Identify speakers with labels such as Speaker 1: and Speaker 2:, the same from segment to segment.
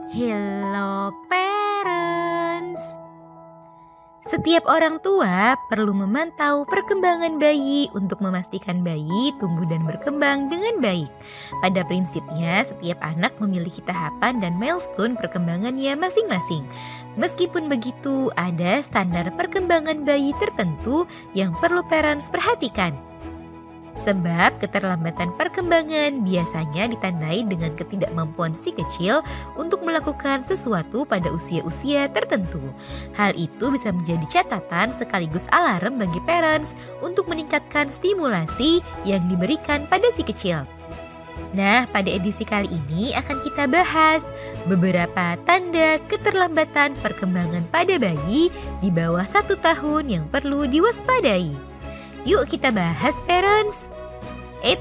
Speaker 1: Hello parents. Setiap orang tua perlu memantau perkembangan bayi untuk memastikan bayi tumbuh dan berkembang dengan baik. Pada prinsipnya, setiap anak memiliki tahapan dan milestone perkembangannya masing-masing. Meskipun begitu, ada standar perkembangan bayi tertentu yang perlu parents perhatikan. Sebab keterlambatan perkembangan biasanya ditandai dengan ketidakmampuan si kecil untuk melakukan sesuatu pada usia-usia tertentu. Hal itu bisa menjadi catatan sekaligus alarm bagi parents untuk meningkatkan stimulasi yang diberikan pada si kecil. Nah, pada edisi kali ini akan kita bahas beberapa tanda keterlambatan perkembangan pada bayi di bawah 1 tahun yang perlu diwaspadai. Yuk kita bahas parents.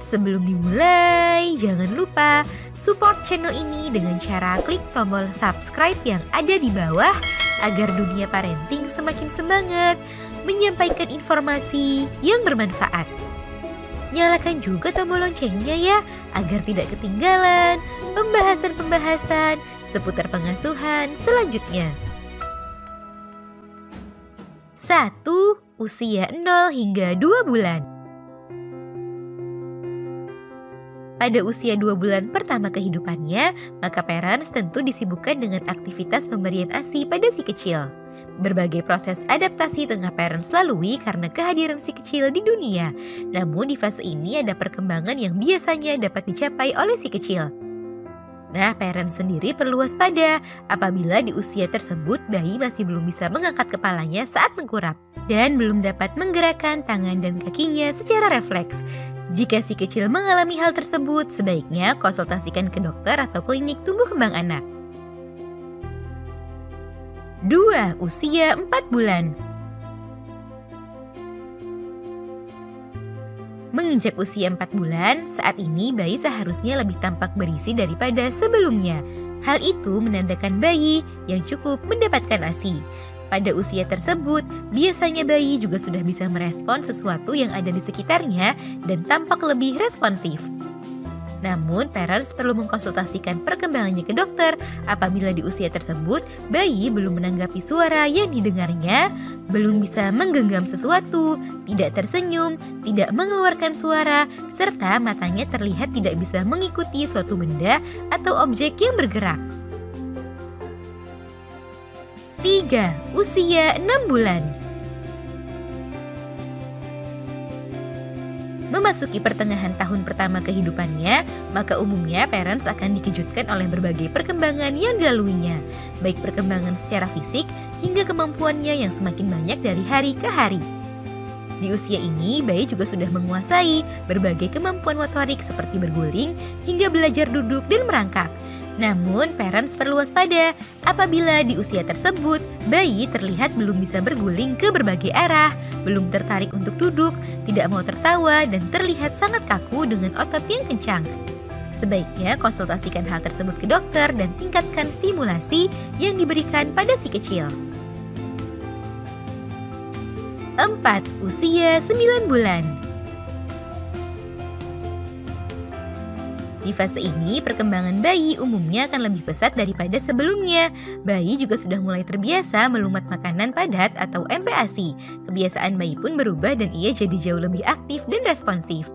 Speaker 1: Sebelum dimulai, jangan lupa support channel ini dengan cara klik tombol subscribe yang ada di bawah agar dunia parenting semakin semangat menyampaikan informasi yang bermanfaat. Nyalakan juga tombol loncengnya ya, agar tidak ketinggalan pembahasan-pembahasan seputar pengasuhan selanjutnya. 1. Usia 0 hingga 2 bulan. Pada usia 2 bulan pertama kehidupannya, maka parents tentu disibukkan dengan aktivitas pemberian ASI pada si kecil. Berbagai proses adaptasi tengah parents lalui karena kehadiran si kecil di dunia. Namun di fase ini ada perkembangan yang biasanya dapat dicapai oleh si kecil. Nah, parents sendiri perlu waspada apabila di usia tersebut bayi masih belum bisa mengangkat kepalanya saat tengkurap dan belum dapat menggerakkan tangan dan kakinya secara refleks. Jika si kecil mengalami hal tersebut, sebaiknya konsultasikan ke dokter atau klinik tumbuh kembang anak. 2. Usia 4 bulan. Menginjak usia 4 bulan, saat ini bayi seharusnya lebih tampak berisi daripada sebelumnya. Hal itu menandakan bayi yang cukup mendapatkan ASI. Pada usia tersebut, biasanya bayi juga sudah bisa merespon sesuatu yang ada di sekitarnya dan tampak lebih responsif. Namun, parents perlu mengkonsultasikan perkembangannya ke dokter apabila di usia tersebut bayi belum menanggapi suara yang didengarnya, belum bisa menggenggam sesuatu, tidak tersenyum, tidak mengeluarkan suara, serta matanya terlihat tidak bisa mengikuti suatu benda atau objek yang bergerak. 3. Usia 6 bulan. Memasuki pertengahan tahun pertama kehidupannya, maka umumnya parents akan dikejutkan oleh berbagai perkembangan yang dilaluinya, baik perkembangan secara fisik hingga kemampuannya yang semakin banyak dari hari ke hari. Di usia ini, bayi juga sudah menguasai berbagai kemampuan motorik seperti berguling hingga belajar duduk dan merangkak. Namun, parents perlu waspada apabila di usia tersebut bayi terlihat belum bisa berguling ke berbagai arah, belum tertarik untuk duduk, tidak mau tertawa, dan terlihat sangat kaku dengan otot yang kencang. Sebaiknya konsultasikan hal tersebut ke dokter dan tingkatkan stimulasi yang diberikan pada si kecil. 4. Usia 9 bulan. Di fase ini, perkembangan bayi umumnya akan lebih pesat daripada sebelumnya. Bayi juga sudah mulai terbiasa melumat makanan padat atau MPASI. Kebiasaan bayi pun berubah dan ia jadi jauh lebih aktif dan responsif.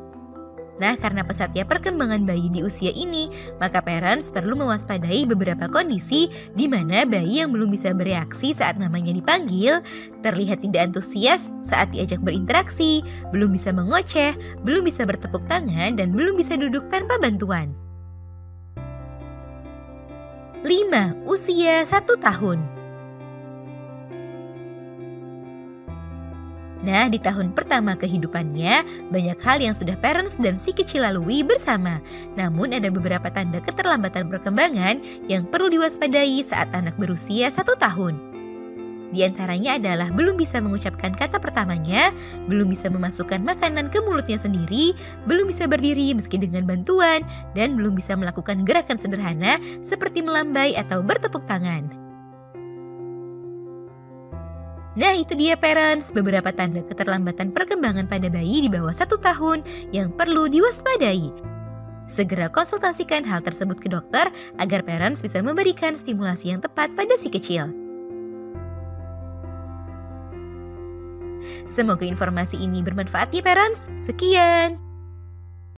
Speaker 1: Nah, karena pesatnya perkembangan bayi di usia ini, maka parents perlu mewaspadai beberapa kondisi di mana bayi yang belum bisa bereaksi saat namanya dipanggil, terlihat tidak antusias saat diajak berinteraksi, belum bisa mengoceh, belum bisa bertepuk tangan, dan belum bisa duduk tanpa bantuan. 5. Usia 1 tahun. Nah, di tahun pertama kehidupannya, banyak hal yang sudah parents dan si kecil lalui bersama. Namun ada beberapa tanda keterlambatan perkembangan yang perlu diwaspadai saat anak berusia 1 tahun. Di antaranya adalah belum bisa mengucapkan kata pertamanya, belum bisa memasukkan makanan ke mulutnya sendiri, belum bisa berdiri meski dengan bantuan, dan belum bisa melakukan gerakan sederhana seperti melambai atau bertepuk tangan. Nah, itu dia parents, beberapa tanda keterlambatan perkembangan pada bayi di bawah 1 tahun yang perlu diwaspadai. Segera konsultasikan hal tersebut ke dokter agar parents bisa memberikan stimulasi yang tepat pada si kecil. Semoga informasi ini bermanfaat ya parents. Sekian.